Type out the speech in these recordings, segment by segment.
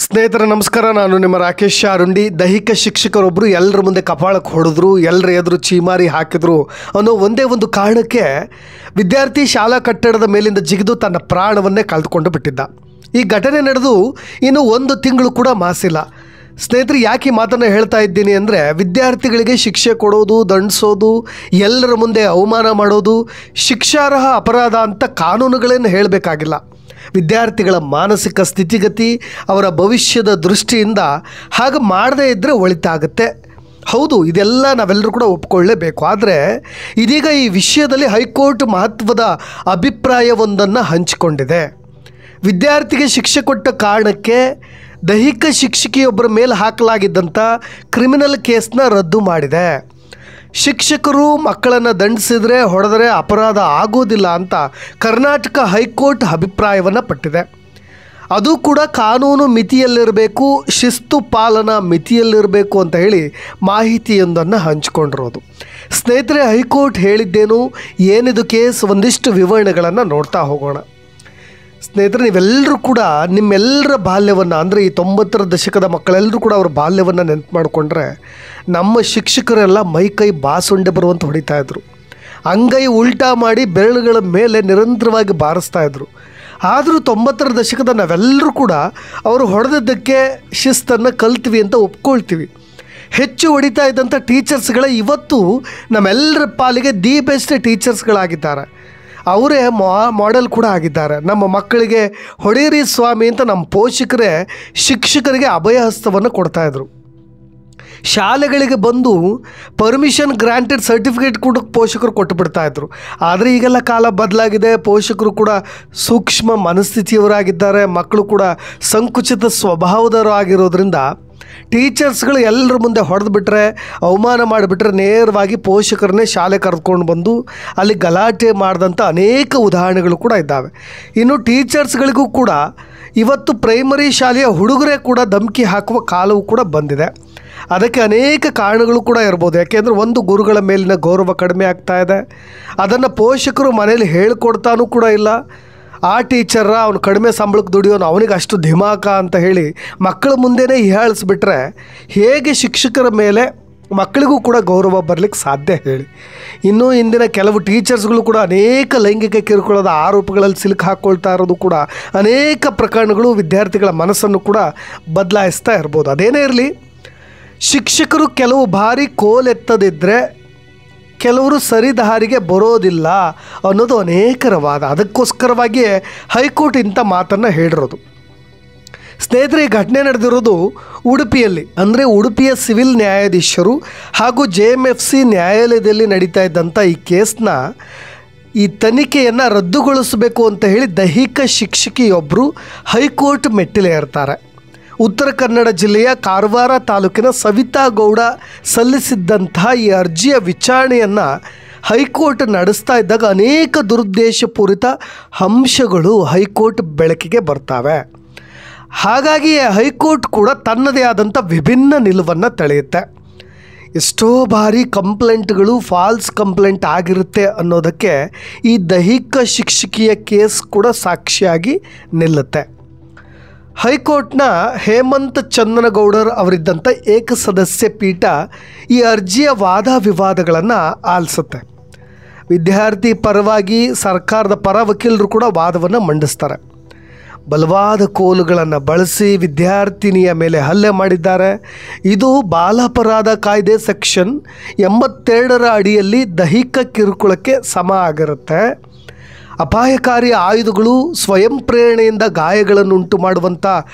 ಸ್ನೇಹಿತರೆ ನಮಸ್ಕಾರ. ನಾನು ನಿಮ್ಮ ರಾಕೇಶ್ ಅರುಂಡಿ. ದೈಹಿಕ ಶಿಕ್ಷಕರೊಬ್ಬರು ಎಲ್ಲರ ಮುಂದೆ ಕಪಾಳಕ್ಕೆ ಹೊಡೆದ್ರು, ಎಲ್ಲರ ಎದುರು ಚೀಮಾರಿ ಹಾಕಿದ್ರು ಅನ್ನೋ ಒಂದೇ ಒಂದು ಕಾರಣಕ್ಕೆ ವಿದ್ಯಾರ್ಥಿ ಶಾಲಾ ಕಟ್ಟಡದ ಮೇಲಿಂದ ಜಿಗಿದು ತನ್ನ ಪ್ರಾಣವನ್ನೇ ಕಳೆದುಕೊಂಡು ಬಿಟ್ಟಿದ್ದ. ಈ ಘಟನೆ ನಡೆದು ಇನ್ನು 1 ತಿಂಗಳು ಕೂಡ ಮಾಸಿಲ್ಲ. ಸ್ನೇಹಿತರೆ, ಯಾಕೆ ಈ ಮಾತನ್ನು ಹೇಳ್ತಾ ಇದ್ದೀನಿ ಅಂದರೆ, ವಿದ್ಯಾರ್ಥಿಗಳಿಗೆ ಶಿಕ್ಷೆ ಕೊಡೋದು, ದಂಡಿಸೋದು, ಎಲ್ಲರ ಮುಂದೆ ಅವಮಾನ ಮಾಡೋದು ಶಿಕ್ಷಾರ್ಹ ಅಪರಾಧ ಅಂತ ಕಾನೂನುಗಳೇನು ಹೇಳಬೇಕಾಗಿಲ್ಲ. ವಿದ್ಯಾರ್ಥಿಗಳ ಮಾನಸಿಕ ಸ್ಥಿತಿಗತಿ, ಅವರ ಭವಿಷ್ಯದ ದೃಷ್ಟಿಯಿಂದ ಹಾಗೆ ಮಾಡದೇ ಇದ್ದರೆ ಒಳಿತಾಗುತ್ತೆ. ಹೌದು, ಇದೆಲ್ಲ ನಾವೆಲ್ಲರೂ ಕೂಡ ಒಪ್ಕೊಳ್ಳೇಬೇಕು. ಆದರೆ ಇದೀಗ ಈ ವಿಷಯದಲ್ಲಿ ಹೈಕೋರ್ಟ್ ಮಹತ್ವದ ಅಭಿಪ್ರಾಯವೊಂದನ್ನು ಹಂಚಿಕೊಂಡಿದೆ. ವಿದ್ಯಾರ್ಥಿಗೆ ಶಿಕ್ಷೆ ಕೊಟ್ಟ ಕಾರಣಕ್ಕೆ ದೈಹಿಕ ಶಿಕ್ಷಕಿಯೊಬ್ಬರ ಮೇಲೆ ಹಾಕಲಾಗಿದ್ದಂಥ ಕ್ರಿಮಿನಲ್ ಕೇಸ್ನ ರದ್ದು ಮಾಡಿದೆ. ಶಿಕ್ಷಕರು ಮಕ್ಕಳನ್ನು ದಂಡಿಸಿದರೆ, ಹೊಡೆದರೆ ಅಪರಾಧ ಆಗೋದಿಲ್ಲ ಅಂತ ಕರ್ನಾಟಕ ಹೈಕೋರ್ಟ್ ಅಭಿಪ್ರಾಯವನ್ನು ಪಟ್ಟಿದೆ. ಅದು ಕೂಡ ಕಾನೂನು ಮಿತಿಯಲ್ಲಿರಬೇಕು, ಶಿಸ್ತು ಪಾಲನಾ ಮಿತಿಯಲ್ಲಿರಬೇಕು ಅಂತ ಹೇಳಿ ಮಾಹಿತಿಯೊಂದನ್ನು ಹಂಚಿಕೊಂಡಿರೋದು. ಸ್ನೇಹಿತರೆ, ಹೈಕೋರ್ಟ್ ಹೇಳಿದ್ದೇನು, ಏನಿದು ಕೇಸ್, ಒಂದಿಷ್ಟು ವಿವರಣೆಗಳನ್ನು ನೋಡ್ತಾ ಹೋಗೋಣ. ಸ್ನೇಹಿತರೆ, ನೀವೆಲ್ಲರೂ ಕೂಡ ನಿಮ್ಮೆಲ್ಲರ ಬಾಲ್ಯವನ್ನು, ಅಂದರೆ ಈ 90ರ ದಶಕದ ಮಕ್ಕಳೆಲ್ಲರೂ ಕೂಡ ಅವ್ರ ಬಾಲ್ಯವನ್ನು ನೆನಪು ಮಾಡಿಕೊಂಡ್ರೆ, ನಮ್ಮ ಶಿಕ್ಷಕರೆಲ್ಲ ಮೈಕೈ ಬಾಸುಂಡೆ ಬರುವಂತ ಹೊಡಿತಾಯಿದ್ರು. ಅಂಗೈ ಉಲ್ಟಾ ಮಾಡಿ ಬೆರಳುಗಳ ಮೇಲೆ ನಿರಂತರವಾಗಿ ಬಾರಿಸ್ತಾಯಿದ್ರು. ಆದರೂ 90ರ ದಶಕದ ನಾವೆಲ್ಲರೂ ಕೂಡ ಅವರು ಹೊಡೆದಿದ್ದಕ್ಕೆ ಶಿಸ್ತನ್ನು ಕಲ್ತೀವಿ ಅಂತ ಒಪ್ಕೊಳ್ತೀವಿ. ಹೆಚ್ಚು ಹೊಡಿತಾ ಇದ್ದಂಥ ಟೀಚರ್ಸ್ಗಳ ಇವತ್ತು ನಮ್ಮೆಲ್ಲರ ಪಾಲಿಗೆ ದಿ ಬೆಸ್ಟ್ ಟೀಚರ್ಸ್ಗಳಾಗಿದ್ದಾರೆ. ಅವರೇ ಮಾಡೆಲ್ ಕೂಡ ಆಗಿದ್ದಾರೆ. ನಮ್ಮ ಮಕ್ಕಳಿಗೆ ಹೊಡೀರಿ ಸ್ವಾಮಿ ಅಂತ ನಮ್ಮ ಪೋಷಕರೇ ಶಿಕ್ಷಕರಿಗೆ ಅಭಯ ಹಸ್ತವನ್ನು ಕೊಡ್ತಾಯಿದ್ರು. ಶಾಲೆಗಳಿಗೆ ಬಂದು ಪರ್ಮಿಷನ್ ಗ್ರಾಂಟೆಡ್ ಸರ್ಟಿಫಿಕೇಟ್ ಕೂಡ ಪೋಷಕರು ಕೊಟ್ಟು ಬಿಡ್ತಾಯಿದ್ರು. ಆದರೆ ಈಗೆಲ್ಲ ಕಾಲ ಬದಲಾಗಿದೆ. ಪೋಷಕರು ಕೂಡ ಸೂಕ್ಷ್ಮ ಮನಸ್ಥಿತಿಯವರಾಗಿದ್ದಾರೆ. ಮಕ್ಕಳು ಕೂಡ ಸಂಕುಚಿತ ಸ್ವಭಾವದವರು ಆಗಿರೋದ್ರಿಂದ ಟೀಚರ್ಸ್ಗಳು ಎಲ್ಲರ ಮುಂದೆ ಹೊಡೆದುಬಿಟ್ರೆ, ಅವಮಾನ ಮಾಡಿಬಿಟ್ರೆ ನೇರವಾಗಿ ಪೋಷಕರನ್ನೇ ಶಾಲೆ ಕರೆದುಕೊಂಡು ಬಂದು ಅಲ್ಲಿ ಗಲಾಟೆ ಮಾಡಿದಂಥ ಅನೇಕ ಉದಾಹರಣೆಗಳು ಕೂಡ ಇದ್ದಾವೆ. ಇನ್ನು ಟೀಚರ್ಸ್ಗಳಿಗೂ ಕೂಡ ಇವತ್ತು ಪ್ರೈಮರಿ ಶಾಲೆಯ ಹುಡುಗರೇ ಕೂಡ ಧಮಕಿ ಹಾಕುವ ಕಾಲವೂ ಕೂಡ ಬಂದಿದೆ. ಅದಕ್ಕೆ ಅನೇಕ ಕಾರಣಗಳು ಕೂಡ ಇರ್ಬೋದು. ಯಾಕೆಂದರೆ ಒಂದು, ಗುರುಗಳ ಮೇಲಿನ ಗೌರವ ಕಡಿಮೆ ಆಗ್ತಾ ಇದೆ. ಅದನ್ನು ಪೋಷಕರು ಮನೇಲಿ ಹೇಳ್ಕೊಡ್ತಾನೂ ಕೂಡ ಇಲ್ಲ. ಆ ಟೀಚರ ಅವನು ಕಡಿಮೆ ಸಂಬಳಕ್ಕೆ ದುಡಿಯೋನು, ಅವನಿಗೆ ಅಷ್ಟು ಧಿಮಾಕ ಅಂತ ಹೇಳಿ ಮಕ್ಕಳ ಮುಂದೆನೇ ಹೀಯಾಳಿಸ್ಬಿಟ್ರೆ ಹೇಗೆ ಶಿಕ್ಷಕರ ಮೇಲೆ ಮಕ್ಕಳಿಗೂ ಕೂಡ ಗೌರವ ಬರಲಿಕ್ಕೆ ಸಾಧ್ಯ ಹೇಳಿ? ಇನ್ನೂ ಇಂದಿನ ಕೆಲವು ಟೀಚರ್ಸ್ಗಳು ಕೂಡ ಅನೇಕ ಲೈಂಗಿಕ ಕಿರುಕುಳದ ಆರೋಪಗಳಲ್ಲಿ ಸಿಲುಕು ಹಾಕ್ಕೊಳ್ತಾ ಇರೋದು ಕೂಡ ಅನೇಕ ಪ್ರಕರಣಗಳು ವಿದ್ಯಾರ್ಥಿಗಳ ಮನಸ್ಸನ್ನು ಕೂಡ ಬದಲಾಯಿಸ್ತಾ ಇರ್ಬೋದು. ಅದೇನೇ ಇರಲಿ, ಶಿಕ್ಷಕರು ಕೆಲವು ಬಾರಿ ಕೋಲೆತ್ತದಿದ್ದರೆ ಕೆಲವರು ಸರಿದಾರಿಗೆ ಬರೋದಿಲ್ಲ ಅನ್ನೋದು ಅನೇಕರ ವಾದ. ಅದಕ್ಕೋಸ್ಕರವಾಗಿಯೇ ಹೈಕೋರ್ಟ್ ಇಂಥ ಮಾತನ್ನು ಹೇಳಿರೋದು. ಸ್ನೇಹಿತರೆ, ಈ ಘಟನೆ ನಡೆದಿರೋದು ಉಡುಪಿಯಲ್ಲಿ. ಅಂದರೆ ಉಡುಪಿಯ ಸಿವಿಲ್ ನ್ಯಾಯಾಧೀಶರು ಹಾಗೂ JMFC ನ್ಯಾಯಾಲಯದಲ್ಲಿ ನಡೀತಾ ಇದ್ದಂಥ ಈ ಕೇಸ್ನ ಈ ತನಿಖೆಯನ್ನು ರದ್ದುಗೊಳಿಸಬೇಕು ಅಂತ ಹೇಳಿ ದೈಹಿಕ ಶಿಕ್ಷಕಿಯೊಬ್ಬರು ಹೈಕೋರ್ಟ್ ಮೆಟ್ಟಿಲೇರ್ತಾರೆ. ಉತ್ತರ ಕನ್ನಡ ಜಿಲ್ಲೆಯ ಕಾರವಾರ ತಾಲೂಕಿನ ಸವಿತಾ ಗೌಡ ಸಲ್ಲಿಸಿದ್ದಂತಹ ಈ ಅರ್ಜಿಯ ವಿಚಾರಣೆಯನ್ನು ಹೈಕೋರ್ಟ್ ನಡೆಸ್ತಾ ಇದ್ದಾಗ ಅನೇಕ ದುರುದ್ದೇಶಪೂರಿತ ಅಂಶಗಳು ಹೈಕೋರ್ಟ್ ಬೆಳಕಿಗೆ ಬರ್ತವೆ. ಹಾಗಾಗಿ ಹೈಕೋರ್ಟ್ ಕೂಡ ತನ್ನದೇ ಆದಂಥ ವಿಭಿನ್ನ ನಿಲುವನ್ನು ತಳೆಯುತ್ತೆ. ಎಷ್ಟೋ ಬಾರಿ ಕಂಪ್ಲೇಂಟ್ಗಳು ಫಾಲ್ಸ್ ಕಂಪ್ಲೇಂಟ್ ಆಗಿರುತ್ತೆ ಅನ್ನೋದಕ್ಕೆ ಈ ದೈಹಿಕ ಶಿಕ್ಷಕಿಯ ಕೇಸ್ ಕೂಡ ಸಾಕ್ಷಿಯಾಗಿ ನಿಲ್ಲುತ್ತೆ. ಹೈಕೋರ್ಟ್ನ ಹೇಮಂತ್ ಚಂದನಗೌಡರ್ ಅವರಿದ್ದಂಥ ಏಕಸದಸ್ಯ ಪೀಠ ಈ ಅರ್ಜಿಯ ವಾದ ವಿವಾದಗಳನ್ನು ಆಲಿಸುತ್ತೆ. ವಿದ್ಯಾರ್ಥಿ ಪರವಾಗಿ ಸರ್ಕಾರದ ಪರ ವಕೀಲರು ಕೂಡ ವಾದವನ್ನು ಮಂಡಿಸ್ತಾರೆ. ಬಲವಾದ ಕೋಲುಗಳನ್ನು ಬಳಸಿ ವಿದ್ಯಾರ್ಥಿನಿಯ ಮೇಲೆ ಹಲ್ಲೆ ಮಾಡಿದ್ದಾರೆ. ಇದು ಬಾಲಾಪರಾಧ ಕಾಯ್ದೆ ಸೆಕ್ಷನ್ 82ರ ಅಡಿಯಲ್ಲಿ ದೈಹಿಕ ಕಿರುಕುಳಕ್ಕೆ ಸಮ ಆಗಿರುತ್ತೆ. ಅಪಾಯಕಾರಿ ಆಯುಧಗಳು, ಸ್ವಯಂ ಪ್ರೇರಣೆಯಿಂದ ಗಾಯಗಳನ್ನು ಉಂಟು ಮಾಡುವಂಥ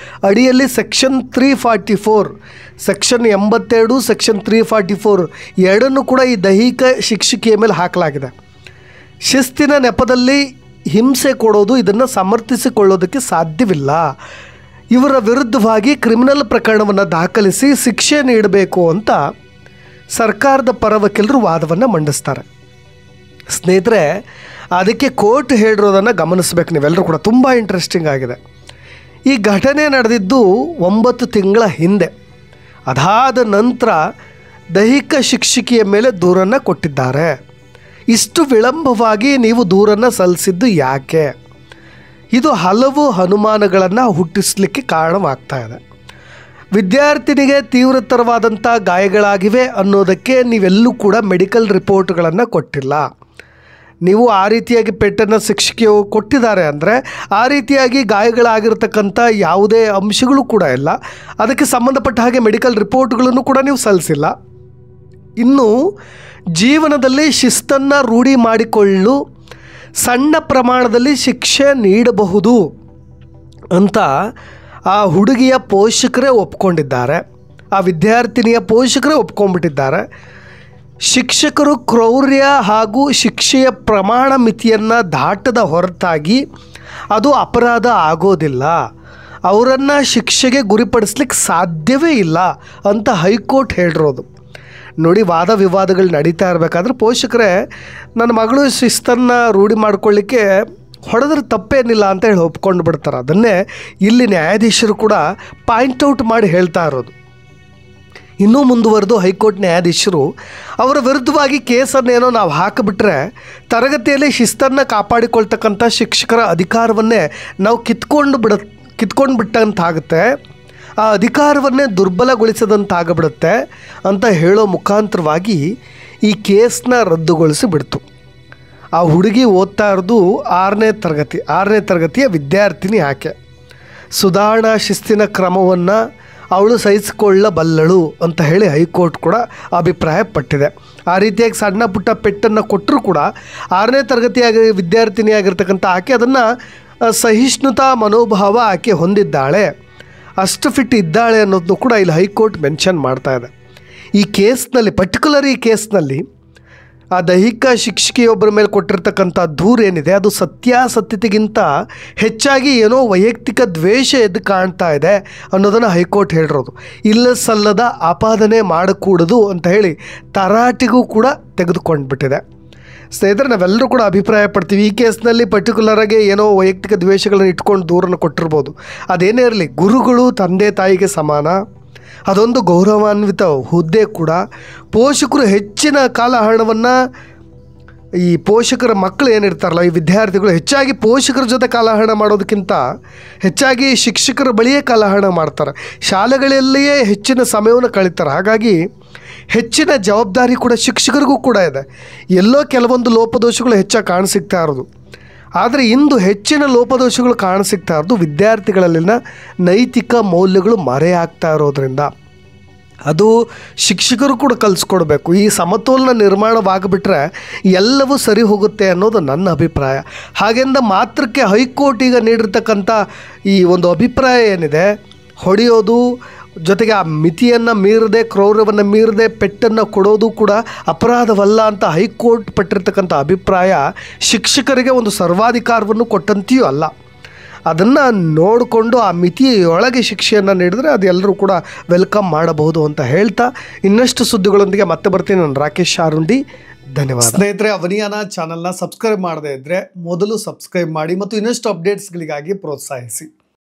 ಅಡಿಯಲ್ಲಿ ಸೆಕ್ಷನ್ 344, ಸೆಕ್ಷನ್ 82, ಸೆಕ್ಷನ್ 344 ಎರಡನ್ನೂ ಕೂಡ ಈ ದೈಹಿಕ ಶಿಕ್ಷಕಿಯ ಮೇಲೆ ಹಾಕಲಾಗಿದೆ. ಶಿಸ್ತಿನ ನೆಪದಲ್ಲಿ ಹಿಂಸೆ ಕೊಡೋದು, ಇದನ್ನು ಸಮರ್ಥಿಸಿಕೊಳ್ಳೋದಕ್ಕೆ ಸಾಧ್ಯವಿಲ್ಲ. ಇವರ ವಿರುದ್ಧವಾಗಿ ಕ್ರಿಮಿನಲ್ ಪ್ರಕರಣವನ್ನು ದಾಖಲಿಸಿ ಶಿಕ್ಷೆ ನೀಡಬೇಕು ಅಂತ ಸರ್ಕಾರದ ಪರ ವಕೀಲರು ವಾದವನ್ನು ಮಂಡಿಸ್ತಾರೆ. ಸ್ನೇಹಿತರೆ, ಅದಕ್ಕೆ ಕೋರ್ಟ್ ಹೇಳಿರೋದನ್ನು ಗಮನಿಸಬೇಕು ನೀವೆಲ್ಲರೂ ಕೂಡ. ತುಂಬ ಇಂಟ್ರೆಸ್ಟಿಂಗ್ ಆಗಿದೆ. ಈ ಘಟನೆ ನಡೆದಿದ್ದು 9 ತಿಂಗಳ ಹಿಂದೆ. ಅದಾದ ನಂತರ ದೈಹಿಕ ಶಿಕ್ಷಕಿಯ ಮೇಲೆ ದೂರನ್ನು ಕೊಟ್ಟಿದ್ದಾರೆ. ಇಷ್ಟು ವಿಳಂಬವಾಗಿ ನೀವು ದೂರನ್ನು ಸಲ್ಲಿಸಿದ್ದು ಯಾಕೆ? ಇದು ಹಲವು ಅನುಮಾನಗಳನ್ನು ಹುಟ್ಟಿಸಲಿಕ್ಕೆ ಕಾರಣವಾಗ್ತಾ ಇದೆ. ವಿದ್ಯಾರ್ಥಿನಿಗೆ ತೀವ್ರತರವಾದಂಥ ಗಾಯಗಳಾಗಿವೆ ಅನ್ನೋದಕ್ಕೆ ನೀವೆಲ್ಲೂ ಕೂಡ ಮೆಡಿಕಲ್ ರಿಪೋರ್ಟ್ಗಳನ್ನು ಕೊಟ್ಟಿಲ್ಲ. ನೀವು ಆ ರೀತಿಯಾಗಿ ಪೆಟ್ಟನ್ನು ಶಿಕ್ಷಕಿಯು ಕೊಟ್ಟಿದ್ದಾರೆ ಅಂದರೆ ಆ ರೀತಿಯಾಗಿ ಗಾಯಗಳಾಗಿರ್ತಕ್ಕಂಥ ಯಾವುದೇ ಅಂಶಗಳು ಕೂಡ ಇಲ್ಲ. ಅದಕ್ಕೆ ಸಂಬಂಧಪಟ್ಟ ಹಾಗೆ ಮೆಡಿಕಲ್ ರಿಪೋರ್ಟ್ಗಳನ್ನು ಕೂಡ ನೀವು ಸಲ್ಲಿಸಿಲ್ಲ. ಇನ್ನು ಜೀವನದಲ್ಲಿ ಶಿಸ್ತನ್ನು ರೂಢಿ ಮಾಡಿಕೊಳ್ಳಲು ಸಣ್ಣ ಪ್ರಮಾಣದಲ್ಲಿ ಶಿಕ್ಷೆ ನೀಡಬಹುದು ಅಂತ ಆ ಹುಡುಗಿಯ ಪೋಷಕರೇ ಒಪ್ಕೊಂಡಿದ್ದಾರೆ. ಆ ವಿದ್ಯಾರ್ಥಿನಿಯ ಪೋಷಕರೇ ಒಪ್ಕೊಂಡ್ಬಿಟ್ಟಿದ್ದಾರೆ. ಶಿಕ್ಷಕರು ಕ್ರೌರ್ಯ ಹಾಗೂ ಶಿಕ್ಷೆಯ ಪ್ರಮಾಣ ಮಿತಿಯನ್ನು ದಾಟದ ಹೊರತಾಗಿ ಅದು ಅಪರಾಧ ಆಗೋದಿಲ್ಲ, ಅವರನ್ನು ಶಿಕ್ಷೆಗೆ ಗುರಿಪಡಿಸ್ಲಿಕ್ಕೆ ಸಾಧ್ಯವೇ ಇಲ್ಲ ಅಂತ ಹೈಕೋರ್ಟ್ ಹೇಳಿರೋದು. ನೋಡಿ, ವಾದ ವಿವಾದಗಳು ನಡೀತಾ ಇರಬೇಕಾದ್ರೆ ಪೋಷಕರೇ ನನ್ನ ಮಗಳು ಶಿಸ್ತನ್ನು ರೂಢಿ ಮಾಡ್ಕೊಳ್ಳಿಕ್ಕೆ ಹೊಡೆದ್ರೆ ತಪ್ಪೇನಿಲ್ಲ ಅಂತ ಹೇಳಿ ಒಪ್ಕೊಂಡು ಬಿಡ್ತಾರೆ. ಅದನ್ನೇ ಇಲ್ಲಿ ನ್ಯಾಯಾಧೀಶರು ಕೂಡ ಪಾಯಿಂಟ್ಔಟ್ ಮಾಡಿ ಹೇಳ್ತಾ ಇರೋದು. ಇನ್ನೂ ಮುಂದುವರೆದು ಹೈಕೋರ್ಟ್ ನ್ಯಾಯಾಧೀಶರು ಅವರ ವಿರುದ್ಧವಾಗಿ ಕೇಸನ್ನೇನೋ ನಾವು ಹಾಕಿಬಿಟ್ರೆ ತರಗತಿಯಲ್ಲಿ ಶಿಸ್ತನ್ನು ಕಾಪಾಡಿಕೊಳ್ತಕ್ಕಂಥ ಶಿಕ್ಷಕರ ಅಧಿಕಾರವನ್ನೇ ನಾವು ಕಿತ್ಕೊಂಡು ಬಿಟ್ಟಂತಾಗುತ್ತೆ, ಆ ಅಧಿಕಾರವನ್ನೇ ದುರ್ಬಲಗೊಳಿಸದಂತಾಗಬಿಡುತ್ತೆ ಅಂತ ಹೇಳೋ ಮುಖಾಂತರವಾಗಿ ಈ ಕೇಸನ್ನ ರದ್ದುಗೊಳಿಸಿ ಬಿಡ್ತು. ಆ ಹುಡುಗಿ ಓದ್ತಾ ಇರೋದು 6ನೇ ತರಗತಿಯ ವಿದ್ಯಾರ್ಥಿನಿ. ಆಕೆ ಸುಧಾರಣಾ ಶಿಸ್ತಿನ ಕ್ರಮವನ್ನು ಅವಳು ಸಹಿಸಿಕೊಳ್ಳಬಲ್ಲಳು ಅಂತ ಹೇಳಿ ಹೈಕೋರ್ಟ್ ಕೂಡ ಅಭಿಪ್ರಾಯಪಟ್ಟಿದೆ. ಆ ರೀತಿಯಾಗಿ ಸಣ್ಣ ಪುಟ್ಟ ಪೆಟ್ಟನ್ನು ಕೊಟ್ಟರೂ ಕೂಡ 6ನೇ ತರಗತಿಯಾಗಿ ವಿದ್ಯಾರ್ಥಿನಿಯಾಗಿರ್ತಕ್ಕಂಥ ಆಕೆ ಅದನ್ನು ಸಹಿಷ್ಣುತಾ ಮನೋಭಾವ ಆಕೆ ಹೊಂದಿದ್ದಾಳೆ, ಅಷ್ಟು ಫಿಟ್ ಇದ್ದಾಳೆ ಅನ್ನೋದನ್ನು ಕೂಡ ಇಲ್ಲಿ ಹೈಕೋರ್ಟ್ ಮೆನ್ಷನ್ ಮಾಡ್ತಾ ಇದೆ. ಈ ಕೇಸ್ನಲ್ಲಿ ಈ ಕೇಸ್ನಲ್ಲಿ ಆ ದೈಹಿಕ ಶಿಕ್ಷಕಿಯೊಬ್ಬರ ಮೇಲೆ ಕೊಟ್ಟಿರ್ತಕ್ಕಂಥ ದೂರು ಏನಿದೆ ಅದು ಸತ್ಯಾಸತ್ಯತೆಗಿಂತ ಹೆಚ್ಚಾಗಿ ಏನೋ ವೈಯಕ್ತಿಕ ದ್ವೇಷ ಎದ್ದು ಕಾಣ್ತಾ ಇದೆ ಅನ್ನೋದನ್ನು ಹೈಕೋರ್ಟ್ ಹೇಳಿರೋದು. ಇಲ್ಲ ಸಲ್ಲದ ಆಪಾದನೆ ಮಾಡಕೂಡದು ಅಂತ ಹೇಳಿ ತರಾಟೆಗೂ ಕೂಡ ತೆಗೆದುಕೊಂಡ್ಬಿಟ್ಟಿದೆ. ಸ್ನೇಹಿತರೆ, ನಾವೆಲ್ಲರೂ ಕೂಡ ಅಭಿಪ್ರಾಯ ಪಡ್ತೀವಿ ಈ ಕೇಸ್ನಲ್ಲಿ ಪರ್ಟಿಕ್ಯುಲರಾಗಿ ಏನೋ ವೈಯಕ್ತಿಕ ದ್ವೇಷಗಳನ್ನು ಇಟ್ಕೊಂಡು ದೂರನ್ನು ಕೊಟ್ಟಿರ್ಬೋದು. ಅದೇನೇ ಇರಲಿ, ಗುರುಗಳು ತಂದೆ ತಾಯಿಗೆ ಸಮಾನ, ಅದೊಂದು ಗೌರವಾನ್ವಿತ ಹುದ್ದೆ ಕೂಡ. ಪೋಷಕರು ಹೆಚ್ಚಿನ ಕಾಲಹರಣವನ್ನು ಈ ಪೋಷಕರ ಮಕ್ಕಳು ಏನಿರ್ತಾರಲ್ಲ, ಈ ವಿದ್ಯಾರ್ಥಿಗಳು ಹೆಚ್ಚಾಗಿ ಪೋಷಕರ ಜೊತೆ ಕಾಲಹರಣ ಮಾಡೋದಕ್ಕಿಂತ ಹೆಚ್ಚಾಗಿ ಶಿಕ್ಷಕರ ಬಳಿಯೇ ಕಾಲಹರಣ ಮಾಡ್ತಾರೆ, ಶಾಲೆಗಳಲ್ಲಿಯೇ ಹೆಚ್ಚಿನ ಸಮಯವನ್ನು ಕಳೀತಾರೆ. ಹಾಗಾಗಿ ಹೆಚ್ಚಿನ ಜವಾಬ್ದಾರಿ ಕೂಡ ಶಿಕ್ಷಕರಿಗೂ ಕೂಡ ಇದೆ. ಎಲ್ಲೋ ಕೆಲವೊಂದು ಲೋಪದೋಷಗಳು ಹೆಚ್ಚಾಗಿ ಕಾಣಸಿಗ್ತಾ ಇರೋದು, ಆದರೆ ಇಂದು ಹೆಚ್ಚಿನ ಲೋಪದೋಷಗಳು ಕಾಣಸಿಗ್ತಾ ಇರೋದು ವಿದ್ಯಾರ್ಥಿಗಳಲ್ಲಿನ ನೈತಿಕ ಮೌಲ್ಯಗಳು ಮರೆಯಾಗ್ತಾ ಇರೋದ್ರಿಂದ. ಅದು ಶಿಕ್ಷಕರು ಕೂಡ ಕಲಿಸ್ಕೊಡ್ಬೇಕು. ಈ ಸಮತೋಲನ ನಿರ್ಮಾಣವಾಗಿಬಿಟ್ರೆ ಎಲ್ಲವೂ ಸರಿ ಹೋಗುತ್ತೆ ಅನ್ನೋದು ನನ್ನ ಅಭಿಪ್ರಾಯ. ಹಾಗೆಂದ ಮಾತ್ರಕ್ಕೆ ಹೈಕೋರ್ಟ್ ಈಗ ನೀಡಿರ್ತಕ್ಕಂಥ ಈ ಒಂದು ಅಭಿಪ್ರಾಯ ಏನಿದೆ, ಹೊಡೆಯೋದು ಜೊತೆಗೆ ಆ ಮಿತಿಯನ್ನು ಮೀರದೆ, ಕ್ರೌರ್ಯವನ್ನು ಮೀರದೆ ಪೆಟ್ಟನ್ನು ಕೊಡೋದು ಕೂಡ ಅಪರಾಧವಲ್ಲ ಅಂತ ಹೈಕೋರ್ಟ್ ಪಟ್ಟಿರ್ತಕ್ಕಂಥ ಅಭಿಪ್ರಾಯ ಶಿಕ್ಷಕರಿಗೆ ಒಂದು ಸರ್ವಾಧಿಕಾರವನ್ನು ಕೊಟ್ಟಂತೆಯೂ ಅಲ್ಲ. ಅದನ್ನು ನೋಡಿಕೊಂಡು ಆ ಮಿತಿಯೊಳಗೆ ಶಿಕ್ಷೆಯನ್ನು ನೀಡಿದ್ರೆ ಅದು ಎಲ್ಲರೂ ಕೂಡ ವೆಲ್ಕಮ್ ಮಾಡಬಹುದು ಅಂತ ಹೇಳ್ತಾ ಇನ್ನಷ್ಟು ಸುದ್ದಿಗಳೊಂದಿಗೆ ಮತ್ತೆ ಬರ್ತೀನಿ. ನಾನು ರಾಕೇಶ್ ಆರುಂಡಿ, ಧನ್ಯವಾದ. ಸ್ನೇಹಿತರೆ, ಅವನಿಯಾನ ಚಾನಲ್ನ ಸಬ್ಸ್ಕ್ರೈಬ್ ಮಾಡದೇ ಇದ್ದರೆ ಮೊದಲು ಸಬ್ಸ್ಕ್ರೈಬ್ ಮಾಡಿ ಮತ್ತು ಇನ್ನಷ್ಟು ಅಪ್ಡೇಟ್ಸ್ಗಳಿಗಾಗಿ ಪ್ರೋತ್ಸಾಹಿಸಿ.